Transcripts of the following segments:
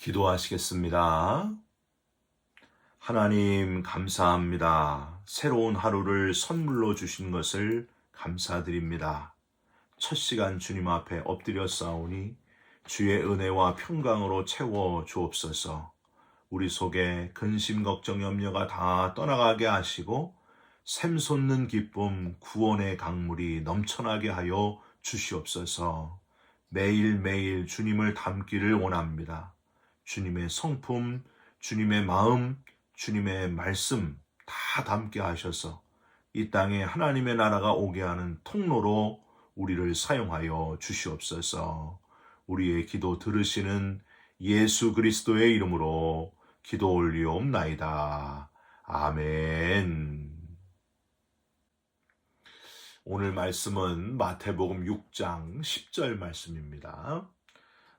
기도하시겠습니다. 하나님 감사합니다. 새로운 하루를 선물로 주신 것을 감사드립니다. 첫 시간 주님 앞에 엎드려 싸우니 주의 은혜와 평강으로 채워 주옵소서. 우리 속에 근심 걱정 염려가 다 떠나가게 하시고 샘솟는 기쁨 구원의 강물이 넘쳐나게 하여 주시옵소서. 매일매일 주님을 닮기를 원합니다. 주님의 성품, 주님의 마음, 주님의 말씀 다 담게 하셔서 이 땅에 하나님의 나라가 오게 하는 통로로 우리를 사용하여 주시옵소서. 우리의 기도 들으시는 예수 그리스도의 이름으로 기도 올리옵나이다. 아멘. 오늘 말씀은 마태복음 6장 10절 말씀입니다.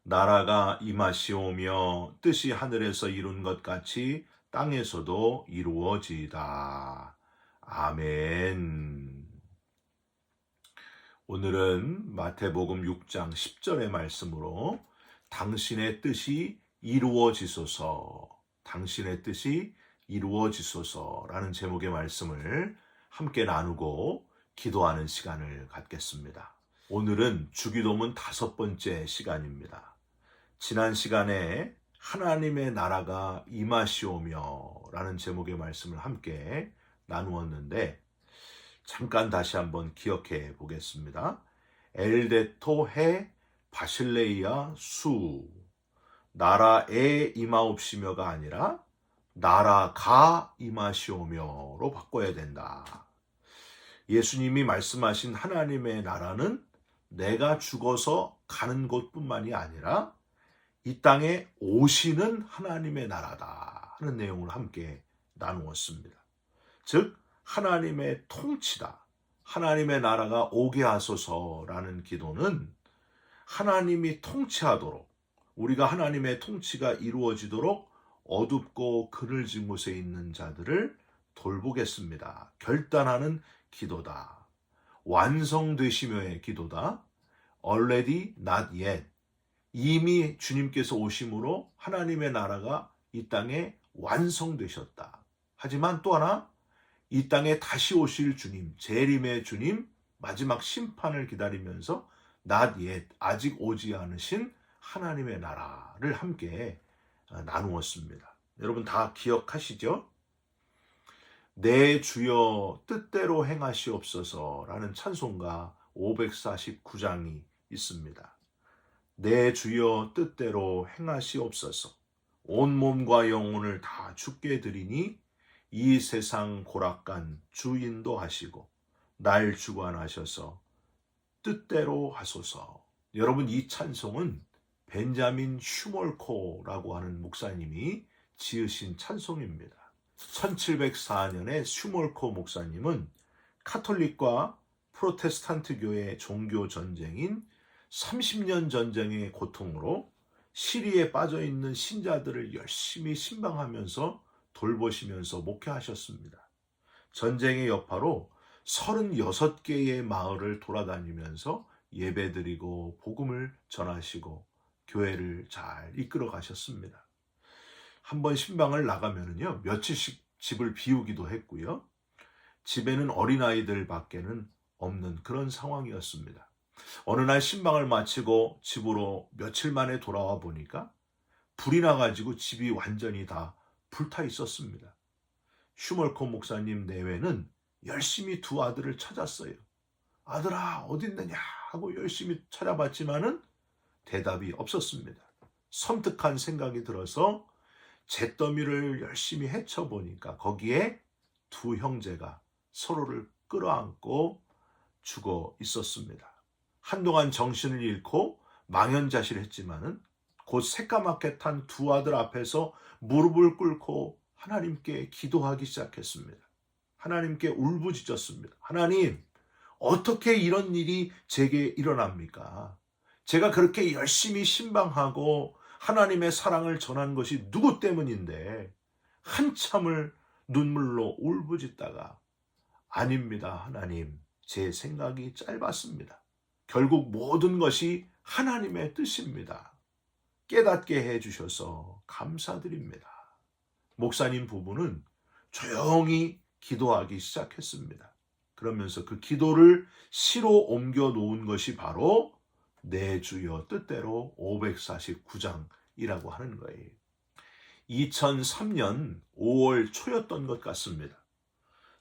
나라가 임하시오며 뜻이 하늘에서 이룬 것 같이 땅에서도 이루어지이다. 아멘. 오늘은 마태복음 6장 10절의 말씀으로 당신의 뜻이 이루어지소서, 당신의 뜻이 이루어지소서라는 제목의 말씀을 함께 나누고 기도하는 시간을 갖겠습니다. 오늘은 주기도문 5번째 시간입니다. 지난 시간에 하나님의 나라가 임하시오며 라는 제목의 말씀을 함께 나누었는데 잠깐 다시 한번 기억해 보겠습니다. 엘데토 해 바실레이아 수 나라에 임하옵시며가 아니라 나라가 임하시오며로 바꿔야 된다. 예수님이 말씀하신 하나님의 나라는 내가 죽어서 가는 곳뿐만이 아니라 이 땅에 오시는 하나님의 나라다 하는 내용을 함께 나누었습니다. 즉 하나님의 통치다. 하나님의 나라가 오게 하소서라는 기도는 하나님이 통치하도록, 우리가 하나님의 통치가 이루어지도록 어둡고 그늘진 곳에 있는 자들을 돌보겠습니다. 결단하는 기도다. 완성되시며의 기도다. Already not yet. 이미 주님께서 오심으로 하나님의 나라가 이 땅에 완성되셨다. 하지만 또 하나, 이 땅에 다시 오실 주님, 재림의 주님, 마지막 심판을 기다리면서 not yet, 아직 오지 않으신 하나님의 나라를 함께 나누었습니다. 여러분 다 기억하시죠? 내 주여 뜻대로 행하시옵소서라는 찬송가 549장이 있습니다. 내 주여 뜻대로 행하시옵소서. 온 몸과 영혼을 다 주께 드리니 이 세상 고락간 주인도 하시고 날 주관하셔서 뜻대로 하소서. 여러분 이 찬송은 벤자민 슈몰코라고 하는 목사님이 지으신 찬송입니다. 1704년에 슈몰코 목사님은 카톨릭과 프로테스탄트 교의 종교 전쟁인 30년 전쟁의 고통으로 시리에 빠져있는 신자들을 열심히 신방하면서 돌보시면서 목회하셨습니다. 전쟁의 여파로 36개의 마을을 돌아다니면서 예배드리고 복음을 전하시고 교회를 잘 이끌어 가셨습니다. 한번 신방을 나가면은요, 며칠씩 집을 비우기도 했고요. 집에는 어린아이들 밖에는 없는 그런 상황이었습니다. 어느 날 신방을 마치고 집으로 며칠 만에 돌아와 보니까 불이 나가지고 집이 완전히 다 불타 있었습니다. 슈멀코 목사님 내외는 열심히 두 아들을 찾았어요. 아들아 어디 있느냐 하고 열심히 찾아봤지만은 대답이 없었습니다. 섬뜩한 생각이 들어서 잿더미를 열심히 헤쳐보니까 거기에 두 형제가 서로를 끌어안고 죽어 있었습니다. 한동안 정신을 잃고 망연자실했지만은 곧 새까맣게 탄 두 아들 앞에서 무릎을 꿇고 하나님께 기도하기 시작했습니다. 하나님께 울부짖었습니다. 하나님, 어떻게 이런 일이 제게 일어납니까? 제가 그렇게 열심히 신방하고 하나님의 사랑을 전한 것이 누구 때문인데 한참을 눈물로 울부짖다가 아닙니다, 하나님. 제 생각이 짧았습니다. 결국 모든 것이 하나님의 뜻입니다. 깨닫게 해주셔서 감사드립니다. 목사님 부부는 조용히 기도하기 시작했습니다. 그러면서 그 기도를 시로 옮겨 놓은 것이 바로 내 주여 뜻대로 549장이라고 하는 거예요. 2003년 5월 초였던 것 같습니다.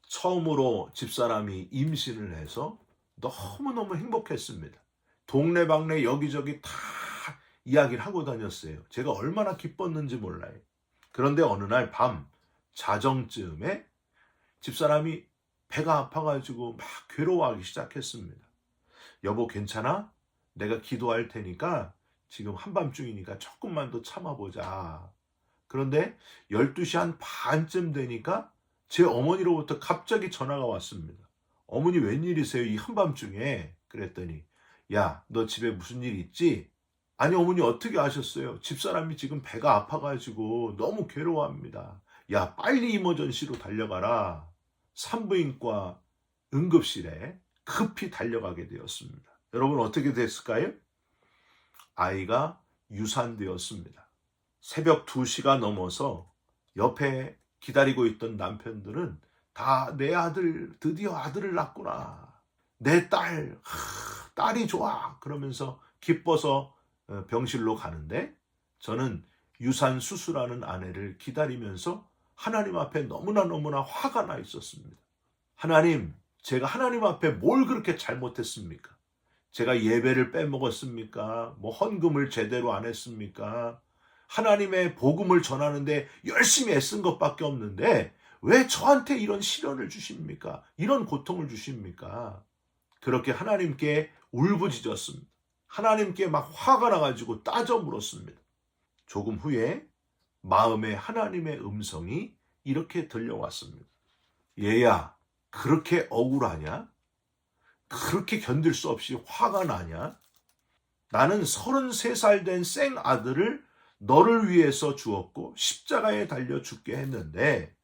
처음으로 집사람이 임신을 해서 너무너무 행복했습니다. 동네방네 여기저기 다 이야기를 하고 다녔어요. 제가 얼마나 기뻤는지 몰라요. 그런데 어느 날 밤 자정쯤에 집사람이 배가 아파가지고 막 괴로워하기 시작했습니다. 여보 괜찮아? 내가 기도할 테니까 지금 한밤중이니까 조금만 더 참아보자. 그런데 12시 한 반쯤 되니까 제 어머니로부터 갑자기 전화가 왔습니다. 어머니 웬일이세요? 이 한밤중에. 그랬더니 야, 너 집에 무슨 일 있지? 아니 어머니 어떻게 아셨어요? 집사람이 지금 배가 아파가지고 너무 괴로워합니다. 야, 빨리 이머전시로 달려가라. 산부인과 응급실에 급히 달려가게 되었습니다. 여러분 어떻게 됐을까요? 아이가 유산되었습니다. 새벽 2시가 넘어서 옆에 기다리고 있던 남편들은 다 내 아들, 드디어 아들을 낳구나. 내 딸, 딸이 좋아. 그러면서 기뻐서 병실로 가는데 저는 유산 수술하는 아내를 기다리면서 하나님 앞에 너무나 화가 나 있었습니다. 하나님, 제가 하나님 앞에 뭘 그렇게 잘못했습니까? 제가 예배를 빼먹었습니까? 뭐 헌금을 제대로 안 했습니까? 하나님의 복음을 전하는데 열심히 애쓴 것밖에 없는데 왜 저한테 이런 시련을 주십니까? 이런 고통을 주십니까? 그렇게 하나님께 울부짖었습니다. 하나님께 막 화가 나가지고 따져 물었습니다. 조금 후에 마음에 하나님의 음성이 이렇게 들려왔습니다. 얘야, 그렇게 억울하냐? 그렇게 견딜 수 없이 화가 나냐? 나는 33살 된 생 아들을 너를 위해서 주었고 십자가에 달려 죽게 했는데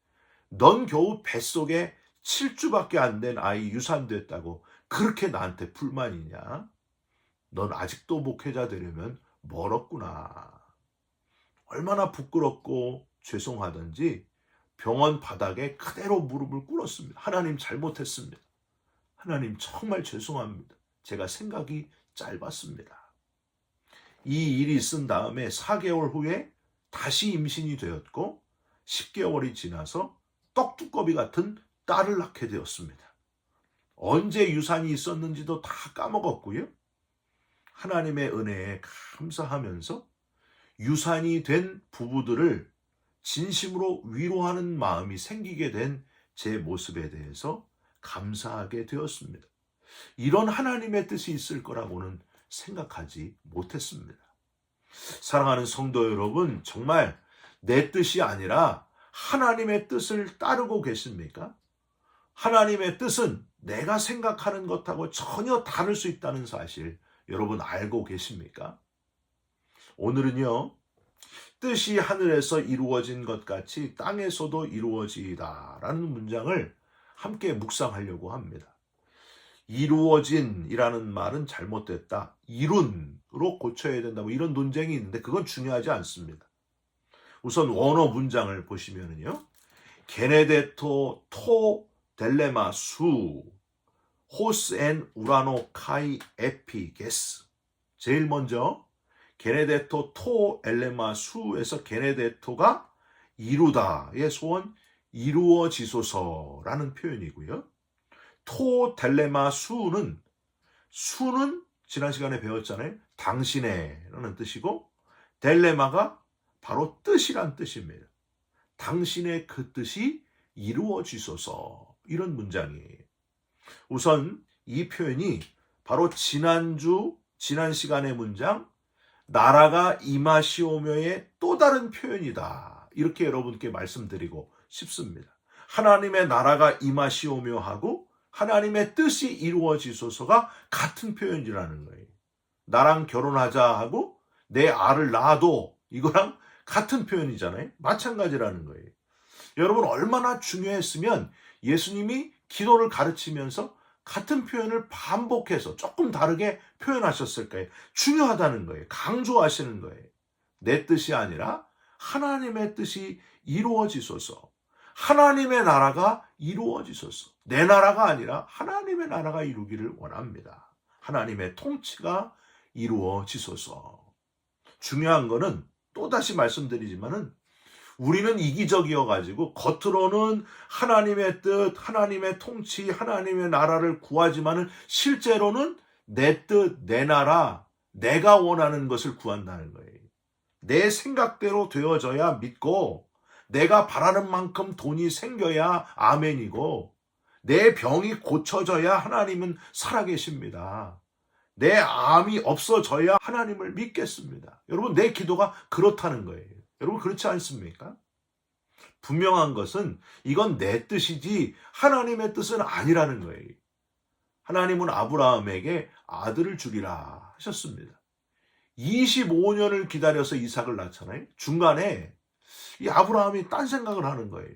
넌 겨우 뱃속에 7주밖에 안 된 아이 유산됐다고 그렇게 나한테 불만이냐? 넌 아직도 목회자 되려면 멀었구나. 얼마나 부끄럽고 죄송하던지 병원 바닥에 그대로 무릎을 꿇었습니다. 하나님 잘못했습니다. 하나님 정말 죄송합니다. 제가 생각이 짧았습니다. 이 일이 있은 다음에 4개월 후에 다시 임신이 되었고 10개월이 지나서 떡두꺼비 같은 딸을 낳게 되었습니다. 언제 유산이 있었는지도 다 까먹었고요. 하나님의 은혜에 감사하면서 유산이 된 부부들을 진심으로 위로하는 마음이 생기게 된 제 모습에 대해서 감사하게 되었습니다. 이런 하나님의 뜻이 있을 거라고는 생각하지 못했습니다. 사랑하는 성도 여러분, 정말 내 뜻이 아니라 하나님의 뜻을 따르고 계십니까? 하나님의 뜻은 내가 생각하는 것하고 전혀 다를 수 있다는 사실 여러분 알고 계십니까? 오늘은요, 뜻이 하늘에서 이루어진 것 같이 땅에서도 이루어지이다 라는 문장을 함께 묵상하려고 합니다. 이루어진이라는 말은 잘못됐다. 이룬으로 고쳐야 된다. 뭐 이런 논쟁이 있는데 그건 중요하지 않습니다. 우선 원어 문장을 보시면은요. 게네데토 토 델레마 수 호스 엔 우라노 카이 에피 게스. 제일 먼저 게네데토 토 엘레마 수에서 게네데토가 이루다의 소원 이루어지소서라는 표현이고요. 토 델레마 수는 지난 시간에 배웠잖아요. 당신의라는 뜻이고 델레마가 바로 뜻이란 뜻입니다. 당신의 그 뜻이 이루어지소서 이런 문장이에요. 우선 이 표현이 바로 지난 시간의 문장 나라가 임하시오며의 또 다른 표현이다. 이렇게 여러분께 말씀드리고 싶습니다. 하나님의 나라가 임하시오며 하고 하나님의 뜻이 이루어지소서가 같은 표현이라는 거예요. 나랑 결혼하자 하고 내 알을 낳아도 이거랑 같은 표현이잖아요. 마찬가지라는 거예요. 여러분 얼마나 중요했으면 예수님이 기도를 가르치면서 같은 표현을 반복해서 조금 다르게 표현하셨을까요? 중요하다는 거예요. 강조하시는 거예요. 내 뜻이 아니라 하나님의 뜻이 이루어지소서. 하나님의 나라가 이루어지소서. 내 나라가 아니라 하나님의 나라가 이루기를 원합니다. 하나님의 통치가 이루어지소서. 중요한 거는 또다시 말씀드리지만은 우리는 이기적이어가지고 겉으로는 하나님의 뜻, 하나님의 통치, 하나님의 나라를 구하지만은 실제로는 내 뜻, 내 나라, 내가 원하는 것을 구한다는 거예요. 내 생각대로 되어져야 믿고 내가 바라는 만큼 돈이 생겨야 아멘이고 내 병이 고쳐져야 하나님은 살아계십니다. 내 암이 없어져야 하나님을 믿겠습니다. 여러분, 내 기도가 그렇다는 거예요. 여러분, 그렇지 않습니까? 분명한 것은 이건 내 뜻이지 하나님의 뜻은 아니라는 거예요. 하나님은 아브라함에게 아들을 주리라 하셨습니다. 25년을 기다려서 이삭을 낳잖아요. 중간에 이 아브라함이 딴 생각을 하는 거예요.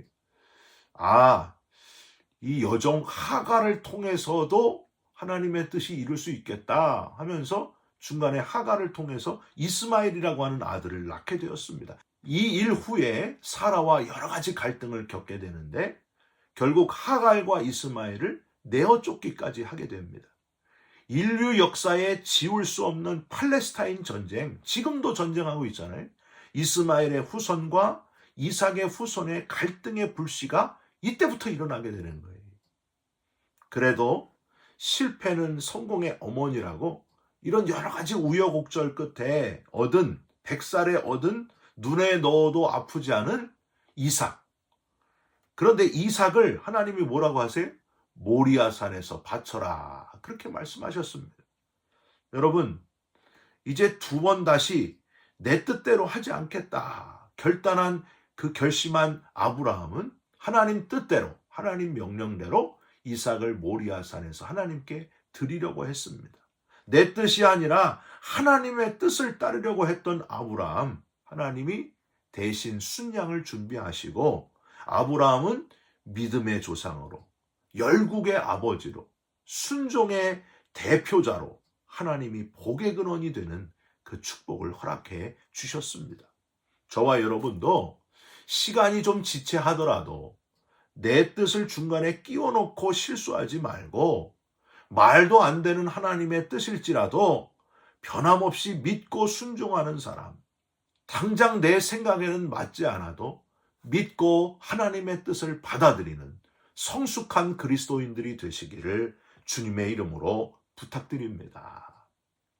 이 여종 하갈을 통해서도 하나님의 뜻이 이룰 수 있겠다 하면서 중간에 하갈을 통해서 이스마엘이라고 하는 아들을 낳게 되었습니다. 이 일 후에 사라와 여러 가지 갈등을 겪게 되는데 결국 하갈과 이스마엘을 내어 쫓기까지 하게 됩니다. 인류 역사에 지울 수 없는 팔레스타인 전쟁, 지금도 전쟁하고 있잖아요. 이스마엘의 후손과 이삭의 후손의 갈등의 불씨가 이때부터 일어나게 되는 거예요. 그래도 실패는 성공의 어머니라고 이런 여러 가지 우여곡절 끝에 얻은, 백살에 얻은 눈에 넣어도 아프지 않은 이삭. 그런데 이삭을 하나님이 뭐라고 하세요? 모리아산에서 바쳐라. 그렇게 말씀하셨습니다. 여러분, 이제 두 번 다시 내 뜻대로 하지 않겠다 결단한 그 결심한 아브라함은 하나님 뜻대로, 하나님 명령대로 이삭을 모리아산에서 하나님께 드리려고 했습니다. 내 뜻이 아니라 하나님의 뜻을 따르려고 했던 아브라함, 하나님이 대신 순양을 준비하시고 아브라함은 믿음의 조상으로, 열국의 아버지로, 순종의 대표자로 하나님이 복의 근원이 되는 그 축복을 허락해 주셨습니다. 저와 여러분도 시간이 좀 지체하더라도 내 뜻을 중간에 끼워놓고 실수하지 말고 말도 안 되는 하나님의 뜻일지라도 변함없이 믿고 순종하는 사람, 당장 내 생각에는 맞지 않아도 믿고 하나님의 뜻을 받아들이는 성숙한 그리스도인들이 되시기를 주님의 이름으로 부탁드립니다.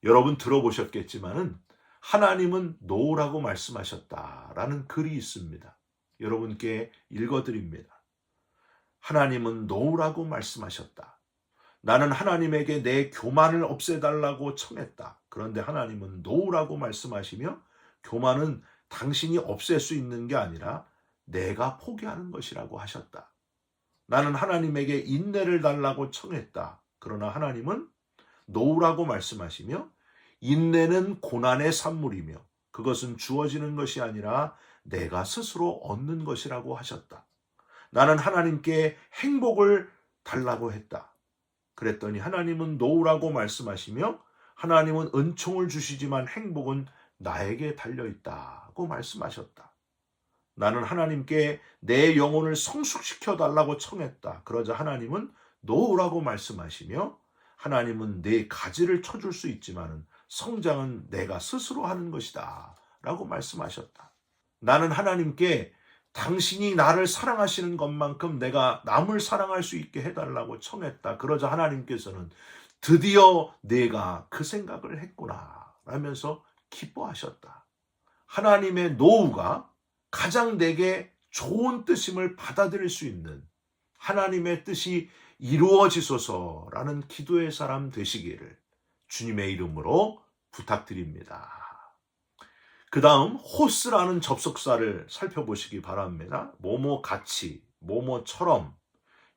여러분 들어보셨겠지만은 하나님은 놓으라고 말씀하셨다라는 글이 있습니다. 여러분께 읽어드립니다. 하나님은 놓으라고 말씀하셨다. 나는 하나님에게 내 교만을 없애달라고 청했다. 그런데 하나님은 놓으라고 말씀하시며 교만은 당신이 없앨 수 있는 게 아니라 내가 포기하는 것이라고 하셨다. 나는 하나님에게 인내를 달라고 청했다. 그러나 하나님은 놓으라고 말씀하시며 인내는 고난의 산물이며 그것은 주어지는 것이 아니라 내가 스스로 얻는 것이라고 하셨다. 나는 하나님께 행복을 달라고 했다. 그랬더니 하나님은 놓으라고 말씀하시며 하나님은 은총을 주시지만 행복은 나에게 달려있다고 말씀하셨다. 나는 하나님께 내 영혼을 성숙시켜 달라고 청했다. 그러자 하나님은 놓으라고 말씀하시며 하나님은 내 가지를 쳐줄 수 있지만 성장은 내가 스스로 하는 것이다 라고 말씀하셨다. 나는 하나님께 당신이 나를 사랑하시는 것만큼 내가 남을 사랑할 수 있게 해달라고 청했다. 그러자 하나님께서는 드디어 내가 그 생각을 했구나 라면서 기뻐하셨다. 하나님의 노후가 가장 내게 좋은 뜻임을 받아들일 수 있는 하나님의 뜻이 이루어지소서라는 기도의 사람 되시기를 주님의 이름으로 부탁드립니다. 그 다음 호스라는 접속사를 살펴보시기 바랍니다. 뭐뭐같이, 뭐뭐처럼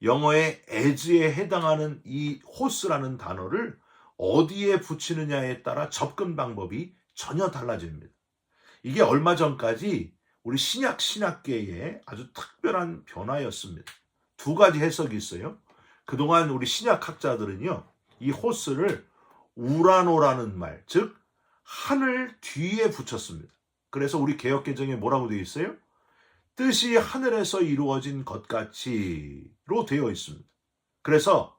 영어의 as에 해당하는 이 호스라는 단어를 어디에 붙이느냐에 따라 접근 방법이 전혀 달라집니다. 이게 얼마 전까지 우리 신약계에 아주 특별한 변화였습니다. 두 가지 해석이 있어요. 그동안 우리 신약학자들은요, 이 호스를 우라노라는 말, 즉 하늘 뒤에 붙였습니다. 그래서 우리 개역개정에 뭐라고 되어 있어요? 뜻이 하늘에서 이루어진 것 같이로 되어 있습니다. 그래서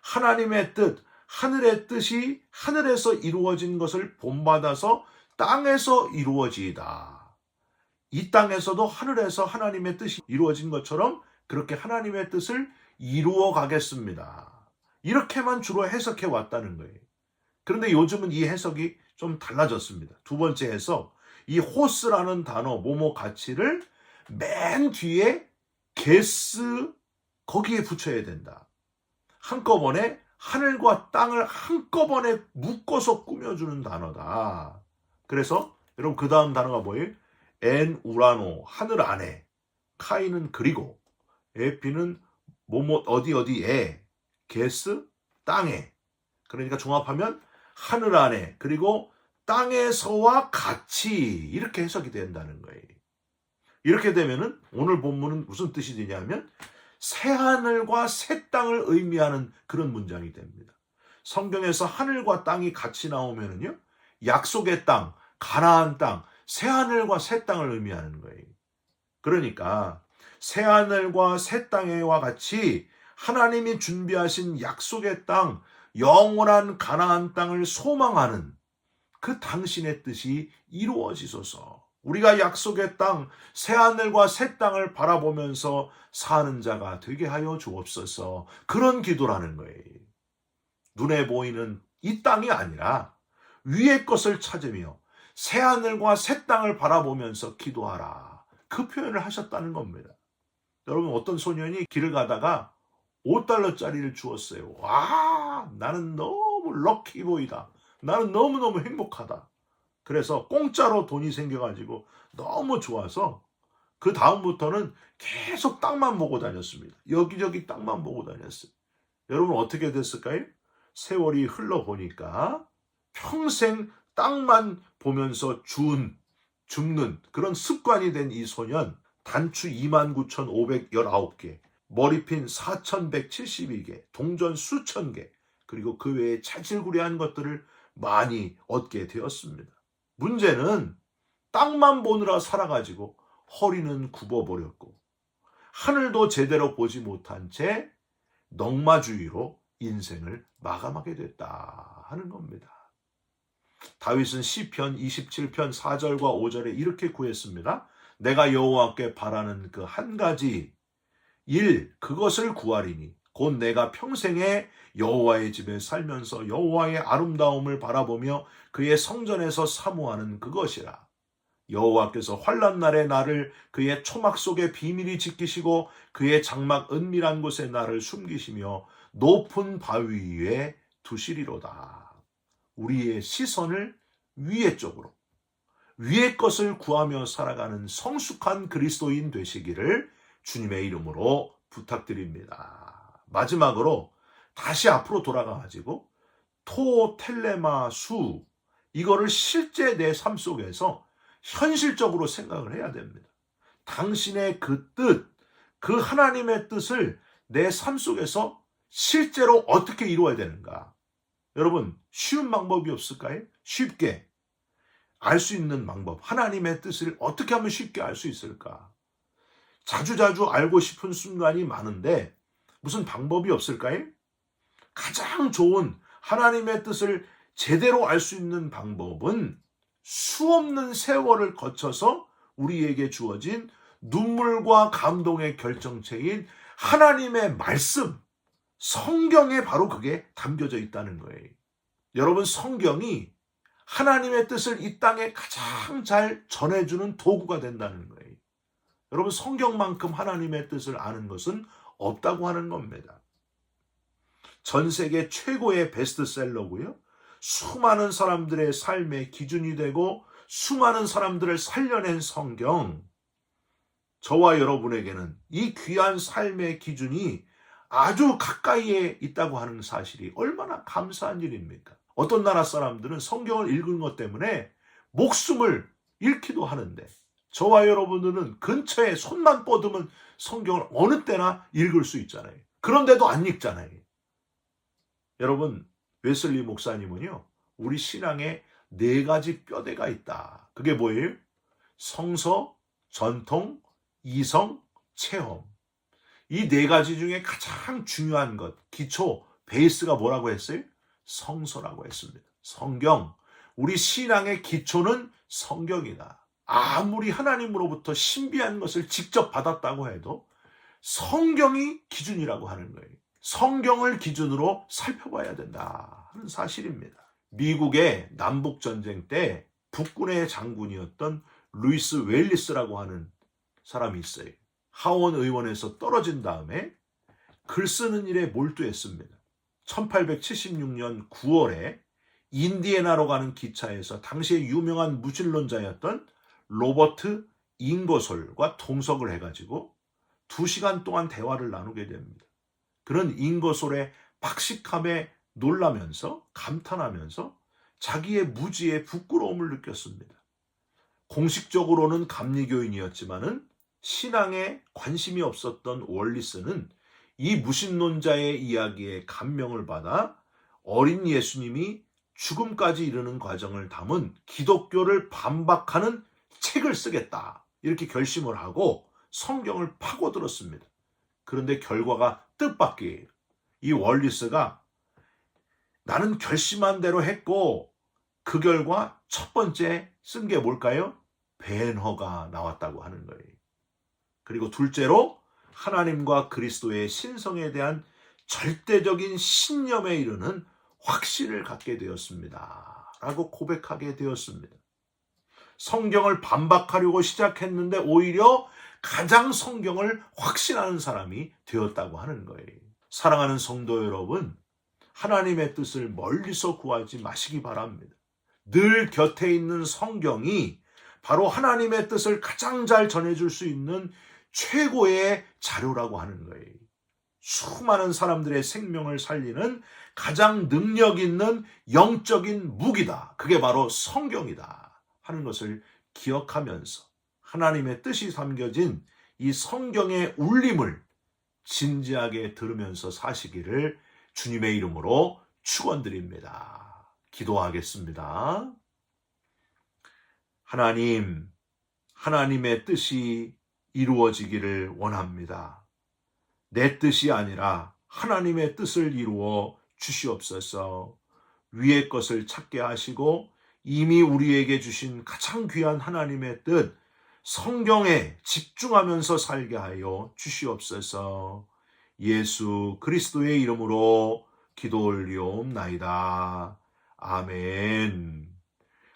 하나님의 뜻, 하늘의 뜻이 하늘에서 이루어진 것을 본받아서 땅에서 이루어지이다. 이 땅에서도 하늘에서 하나님의 뜻이 이루어진 것처럼 그렇게 하나님의 뜻을 이루어 가겠습니다. 이렇게만 주로 해석해 왔다는 거예요. 그런데 요즘은 이 해석이 좀 달라졌습니다. 두 번째 해석, 이 호스라는 단어, 뭐뭐 가치를 맨 뒤에 게스 거기에 붙여야 된다. 한꺼번에 하늘과 땅을 한꺼번에 묶어서 꾸며주는 단어다. 그래서 여러분 그 다음 단어가 뭐예요? 엔 우라노, 하늘 안에, 카이는 그리고, 에피는 뭐뭐 어디에, 게스 땅에. 그러니까 종합하면 하늘 안에 그리고 땅에서와 같이 이렇게 해석이 된다는 거예요. 이렇게 되면은 오늘 본문은 무슨 뜻이 되냐면 새 하늘과 새 땅을 의미하는 그런 문장이 됩니다. 성경에서 하늘과 땅이 같이 나오면은요, 약속의 땅, 가나안 땅, 새 하늘과 새 땅을 의미하는 거예요. 그러니까 새 하늘과 새 땅과 같이 하나님이 준비하신 약속의 땅, 영원한 가나안 땅을 소망하는 그 당신의 뜻이 이루어지소서. 우리가 약속의 땅, 새 하늘과 새 땅을 바라보면서 사는 자가 되게 하여 주옵소서. 그런 기도라는 거예요. 눈에 보이는 이 땅이 아니라 위의 것을 찾으며 새 하늘과 새 땅을 바라보면서 기도하라. 그 표현을 하셨다는 겁니다. 여러분, 어떤 소년이 길을 가다가 5달러짜리를 주었어요. 와, 나는 너무 럭키보이다. 나는 너무너무 행복하다. 그래서 공짜로 돈이 생겨가지고 너무 좋아서 그 다음부터는 계속 땅만 보고 다녔습니다. 여기저기 땅만 보고 다녔어요. 여러분 어떻게 됐을까요? 세월이 흘러보니까 평생 땅만 보면서 죽는 그런 습관이 된 이 소년, 단추 29,519개, 머리핀 4,172개, 동전 수천 개, 그리고 그 외에 차질구레한 것들을 많이 얻게 되었습니다. 문제는 땅만 보느라 살아가지고 허리는 굽어버렸고 하늘도 제대로 보지 못한 채 넝마주의로 인생을 마감하게 됐다 하는 겁니다. 다윗은 시편 27편 4절과 5절에 이렇게 구했습니다. 내가 여호와께 바라는 그 한 가지 일, 그것을 구하리니 곧 내가 평생에 여호와의 집에 살면서 여호와의 아름다움을 바라보며 그의 성전에서 사모하는 그것이라. 여호와께서 환난 날에 나를 그의 초막 속에 비밀히 지키시고 그의 장막 은밀한 곳에 나를 숨기시며 높은 바위 위에 두시리로다. 우리의 시선을 위의 쪽으로, 위의 것을 구하며 살아가는 성숙한 그리스도인 되시기를 주님의 이름으로 부탁드립니다. 마지막으로 다시 앞으로 돌아가가지고 토텔레마 수, 이거를 실제 내 삶 속에서 현실적으로 생각을 해야 됩니다. 당신의 그 뜻, 그 하나님의 뜻을 내 삶 속에서 실제로 어떻게 이루어야 되는가? 여러분, 쉬운 방법이 없을까요? 쉽게 알 수 있는 방법, 하나님의 뜻을 어떻게 하면 쉽게 알 수 있을까? 자주자주 알고 싶은 순간이 많은데 무슨 방법이 없을까요? 가장 좋은 하나님의 뜻을 제대로 알 수 있는 방법은 수없는 세월을 거쳐서 우리에게 주어진 눈물과 감동의 결정체인 하나님의 말씀, 성경에 바로 그게 담겨져 있다는 거예요. 여러분, 성경이 하나님의 뜻을 이 땅에 가장 잘 전해주는 도구가 된다는 거예요. 여러분, 성경만큼 하나님의 뜻을 아는 것은 없다고 하는 겁니다. 전 세계 최고의 베스트셀러고요. 수많은 사람들의 삶의 기준이 되고 수많은 사람들을 살려낸 성경. 저와 여러분에게는 이 귀한 삶의 기준이 아주 가까이에 있다고 하는 사실이 얼마나 감사한 일입니까? 어떤 나라 사람들은 성경을 읽은 것 때문에 목숨을 잃기도 하는데 저와 여러분들은 근처에 손만 뻗으면 성경을 어느 때나 읽을 수 있잖아요. 그런데도 안 읽잖아요. 여러분, 웨슬리 목사님은요, 우리 신앙에 4가지 뼈대가 있다. 그게 뭐예요? 성서, 전통, 이성, 체험. 이 네 가지 중에 가장 중요한 것, 기초, 베이스가 뭐라고 했어요? 성서라고 했습니다. 성경. 우리 신앙의 기초는 성경이다. 아무리 하나님으로부터 신비한 것을 직접 받았다고 해도 성경이 기준이라고 하는 거예요. 성경을 기준으로 살펴봐야 된다 하는 사실입니다. 미국의 남북전쟁 때 북군의 장군이었던 루이스 웰리스라고 하는 사람이 있어요. 하원 의원에서 떨어진 다음에 글 쓰는 일에 몰두했습니다. 1876년 9월에 인디애나로 가는 기차에서 당시에 유명한 무신론자였던 로버트 잉거솔과 통석을 해가지고 2시간 동안 대화를 나누게 됩니다. 그는 잉거솔의 박식함에 놀라면서 감탄하면서 자기의 무지에 부끄러움을 느꼈습니다. 공식적으로는 감리교인이었지만은 신앙에 관심이 없었던 월리스는 이 무신론자의 이야기에 감명을 받아 어린 예수님이 죽음까지 이르는 과정을 담은 기독교를 반박하는 책을 쓰겠다 이렇게 결심을 하고 성경을 파고들었습니다. 그런데 결과가 뜻밖이에요. 이 월리스가 나는 결심한 대로 했고 그 결과 첫 번째 쓴 게 뭘까요? 벤허가 나왔다고 하는 거예요. 그리고 둘째로 하나님과 그리스도의 신성에 대한 절대적인 신념에 이르는 확신을 갖게 되었습니다. 라고 고백하게 되었습니다. 성경을 반박하려고 시작했는데 오히려 가장 성경을 확신하는 사람이 되었다고 하는 거예요. 사랑하는 성도 여러분, 하나님의 뜻을 멀리서 구하지 마시기 바랍니다. 늘 곁에 있는 성경이 바로 하나님의 뜻을 가장 잘 전해줄 수 있는 최고의 자료라고 하는 거예요. 수많은 사람들의 생명을 살리는 가장 능력 있는 영적인 무기다. 그게 바로 성경이다 하는 것을 기억하면서 하나님의 뜻이 담겨진 이 성경의 울림을 진지하게 들으면서 사시기를 주님의 이름으로 축원드립니다. 기도하겠습니다. 하나님, 하나님의 뜻이 이루어지기를 원합니다. 내 뜻이 아니라 하나님의 뜻을 이루어 주시옵소서. 위의 것을 찾게 하시고 이미 우리에게 주신 가장 귀한 하나님의 뜻, 성경에 집중하면서 살게 하여 주시옵소서. 예수 그리스도의 이름으로 기도 올리옵나이다. 아멘.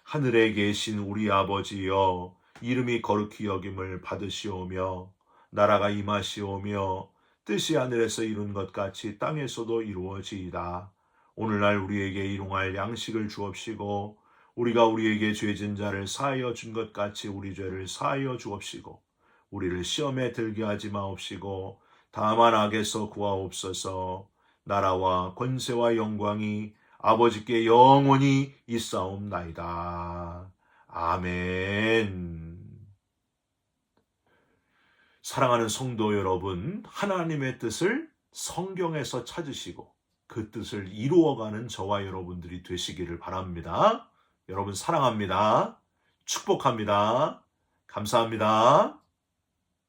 하늘에 계신 우리 아버지여, 이름이 거룩히 여김을 받으시오며 나라가 임하시오며 뜻이 하늘에서 이룬 것 같이 땅에서도 이루어지이다. 오늘날 우리에게 일용할 양식을 주옵시고 우리가 우리에게 죄진 자를 사하여 준 것 같이 우리 죄를 사하여 주옵시고 우리를 시험에 들게 하지 마옵시고 다만 악에서 구하옵소서. 나라와 권세와 영광이 아버지께 영원히 있사옵나이다. 아멘. 사랑하는 성도 여러분, 하나님의 뜻을 성경에서 찾으시고 그 뜻을 이루어가는 저와 여러분들이 되시기를 바랍니다. 여러분 사랑합니다. 축복합니다. 감사합니다.